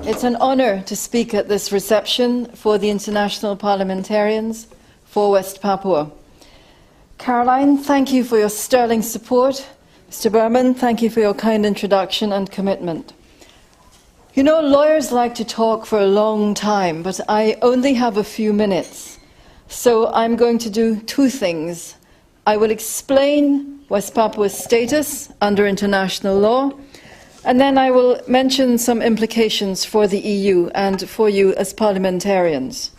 It's an honour to speak at this reception for the international parliamentarians for West Papua. Caroline, thank you for your sterling support. Mr. Berman, thank you for your kind introduction and commitment. You know, lawyers like to talk for a long time, but I only have a few minutes. So I'm going to do two things. I will explain West Papua's status under international law, and then I will mention some implications for the EU and for you as parliamentarians.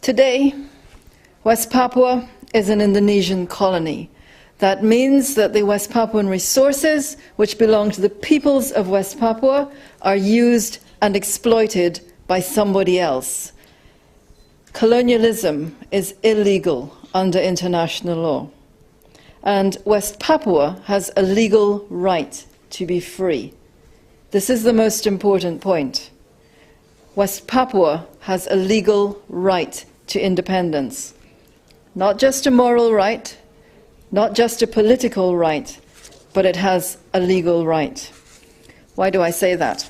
Today, West Papua is an Indonesian colony. That means that the West Papuan resources, which belong to the peoples of West Papua, are used and exploited by somebody else. Colonialism is illegal under international law, and West Papua has a legal right to be free. This is the most important point. West Papua has a legal right to independence. Not just a moral right, not just a political right, but it has a legal right. Why do I say that?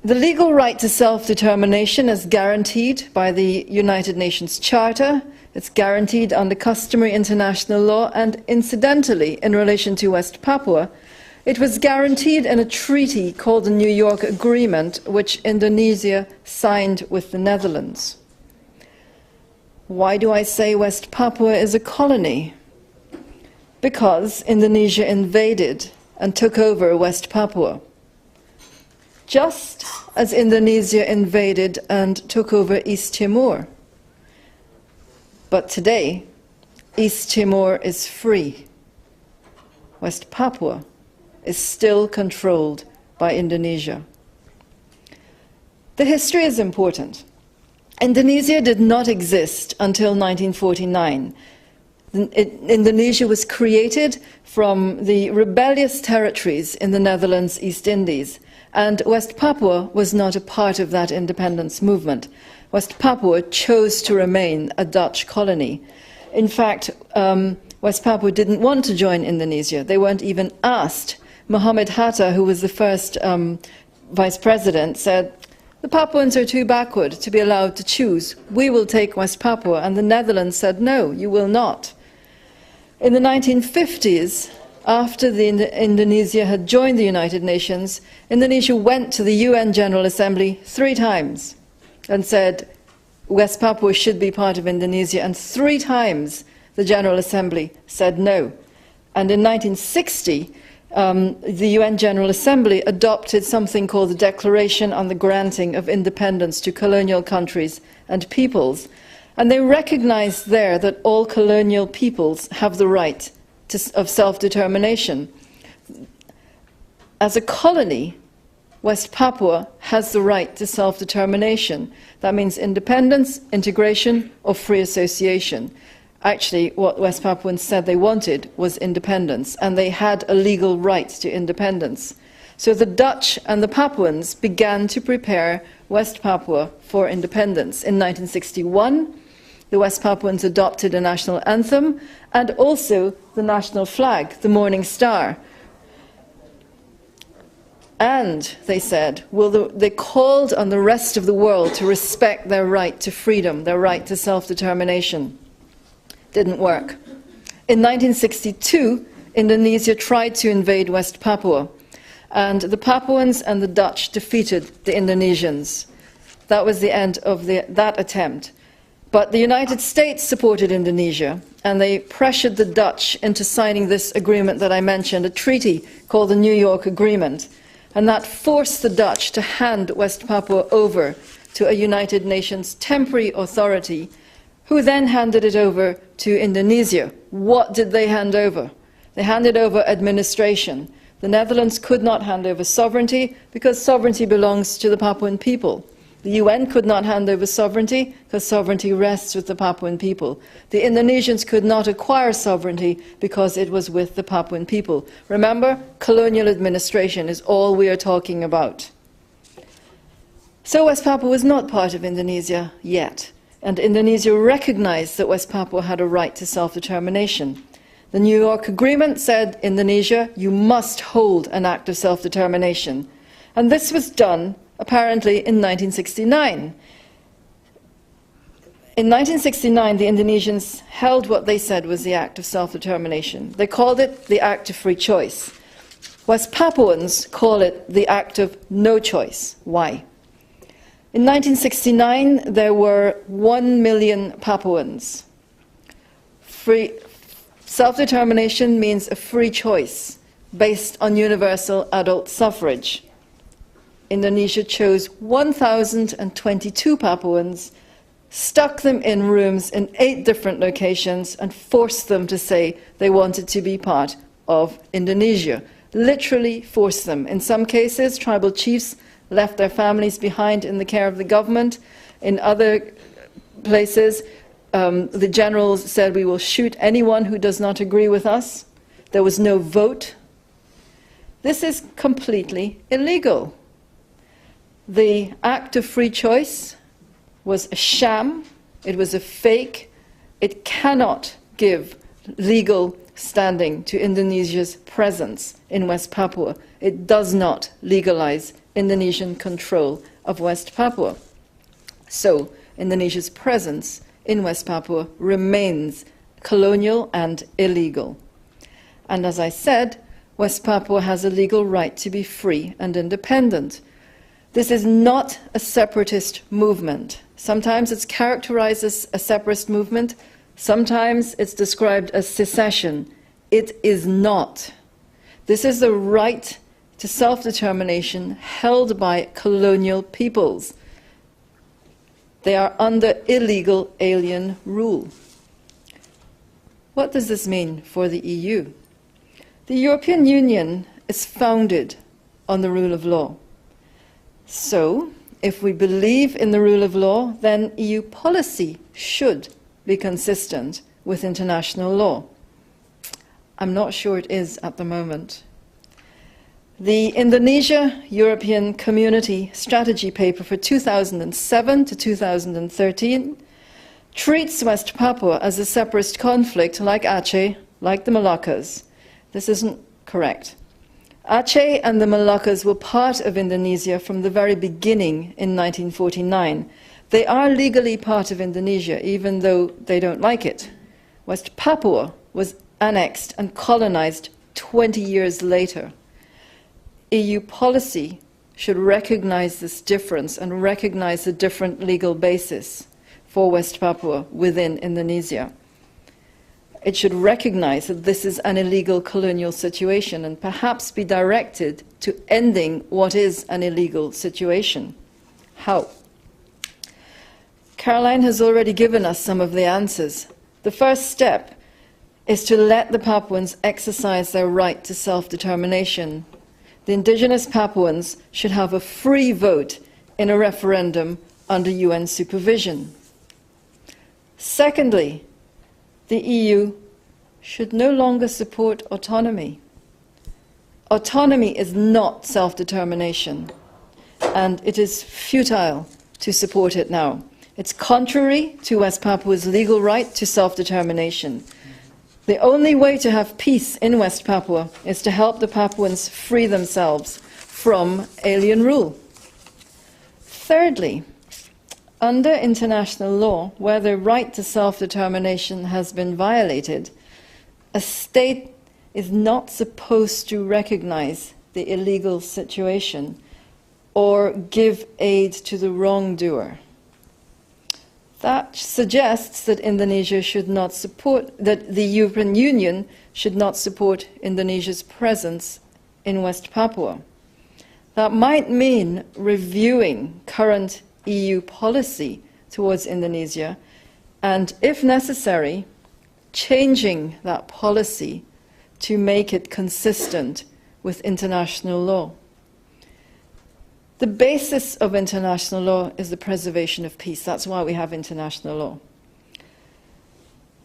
The legal right to self-determination is guaranteed by the United Nations Charter. It's guaranteed under customary international law, and incidentally, in relation to West Papua, it was guaranteed in a treaty called the New York Agreement, which Indonesia signed with the Netherlands. Why do I say West Papua is a colony? Because Indonesia invaded and took over West Papua, just as Indonesia invaded and took over East Timor. But today, East Timor is free. West Papua is still controlled by Indonesia. The history is important. Indonesia did not exist until 1949. Indonesia was created from the rebellious territories in the Netherlands East Indies, and West Papua was not a part of that independence movement. West Papua chose to remain a Dutch colony. In fact, West Papua didn't want to join Indonesia. They weren't even asked. Muhammad Hatta, who was the first vice president, said, "The Papuans are too backward to be allowed to choose. We will take West Papua." And the Netherlands said, "No, you will not." In the 1950s, after Indonesia had joined the United Nations, Indonesia went to the UN General Assembly 3 times and said West Papua should be part of Indonesia, and 3 times the General Assembly said no. And in 1960, the UN General Assembly adopted something called the Declaration on the Granting of Independence to Colonial Countries and Peoples, and they recognized there that all colonial peoples have the right of self-determination. As a colony, West Papua has the right to self-determination. That means independence, integration, or free association. Actually, what West Papuans said they wanted was independence, and they had a legal right to independence. So the Dutch and the Papuans began to prepare West Papua for independence. In 1961, the West Papuans adopted a national anthem and also the national flag, the Morning Star. And, they said, they called on the rest of the world to respect their right to freedom, their right to self-determination. Didn't work. In 1962, Indonesia tried to invade West Papua, and the Papuans and the Dutch defeated the Indonesians. That was the end of that attempt. But the United States supported Indonesia, and they pressured the Dutch into signing this agreement that I mentioned, a treaty called the New York Agreement. And that forced the Dutch to hand West Papua over to a United Nations temporary authority, who then handed it over to Indonesia. What did they hand over? They handed over administration. The Netherlands could not hand over sovereignty because sovereignty belongs to the Papuan people. The UN could not hand over sovereignty because sovereignty rests with the Papuan people. The Indonesians could not acquire sovereignty because it was with the Papuan people. Remember, colonial administration is all we are talking about. So West Papua was not part of Indonesia yet, and Indonesia recognized that West Papua had a right to self-determination. The New York Agreement said, Indonesia, you must hold an act of self-determination. And this was done, apparently, in 1969. In 1969, the Indonesians held what they said was the act of self-determination. They called it the act of free choice. West Papuans call it the act of no choice. Why? In 1969, there were 1 million Papuans. Self-determination means a free choice based on universal adult suffrage. Indonesia chose 1,022 Papuans, stuck them in rooms in 8 different locations, and forced them to say they wanted to be part of Indonesia. Literally forced them. In some cases, tribal chiefs left their families behind in the care of the government. In other places, the generals said, we will shoot anyone who does not agree with us. There was no vote. This is completely illegal. The act of free choice was a sham. It was a fake. It cannot give legal standing to Indonesia's presence in West Papua. It does not legalize Indonesian control of West Papua. So Indonesia's presence in West Papua remains colonial and illegal. And as I said, West Papua has a legal right to be free and independent. This is not a separatist movement. Sometimes it's characterized as a separatist movement. Sometimes it's described as secession. It is not. This is the right to self-determination held by colonial peoples. They are under illegal alien rule. What does this mean for the EU? The European Union is founded on the rule of law. So, if we believe in the rule of law, then EU policy should be consistent with international law. I'm not sure it is at the moment. The Indonesia-European Community Strategy Paper for 2007 to 2013 treats West Papua as a separatist conflict like Aceh, like the Moluccas. This isn't correct. Aceh and the Moluccas were part of Indonesia from the very beginning in 1949. They are legally part of Indonesia, even though they don't like it. West Papua was annexed and colonized 20 years later. EU policy should recognize this difference and recognize the different legal basis for West Papua within Indonesia. It should recognize that this is an illegal colonial situation and perhaps be directed to ending what is an illegal situation. How? Caroline has already given us some of the answers. The first step is to let the Papuans exercise their right to self-determination. The indigenous Papuans should have a free vote in a referendum under UN supervision. Secondly, the EU should no longer support autonomy. Autonomy is not self-determination, and it is futile to support it now. It's contrary to West Papua's legal right to self-determination. The only way to have peace in West Papua is to help the Papuans free themselves from alien rule. Thirdly, under international law, where the right to self-determination has been violated, a state is not supposed to recognize the illegal situation or give aid to the wrongdoer. That suggests that Indonesia should not support, that the European Union should not support Indonesia's presence in West Papua. That might mean reviewing current EU policy towards Indonesia and, if necessary, changing that policy to make it consistent with international law. The basis of international law is the preservation of peace. That's why we have international law.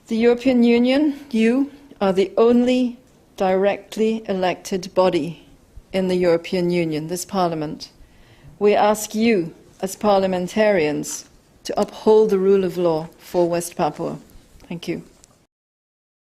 The European Union, you, are the only directly elected body in the European Union, this Parliament. We ask you, as parliamentarians, to uphold the rule of law for West Papua. Thank you.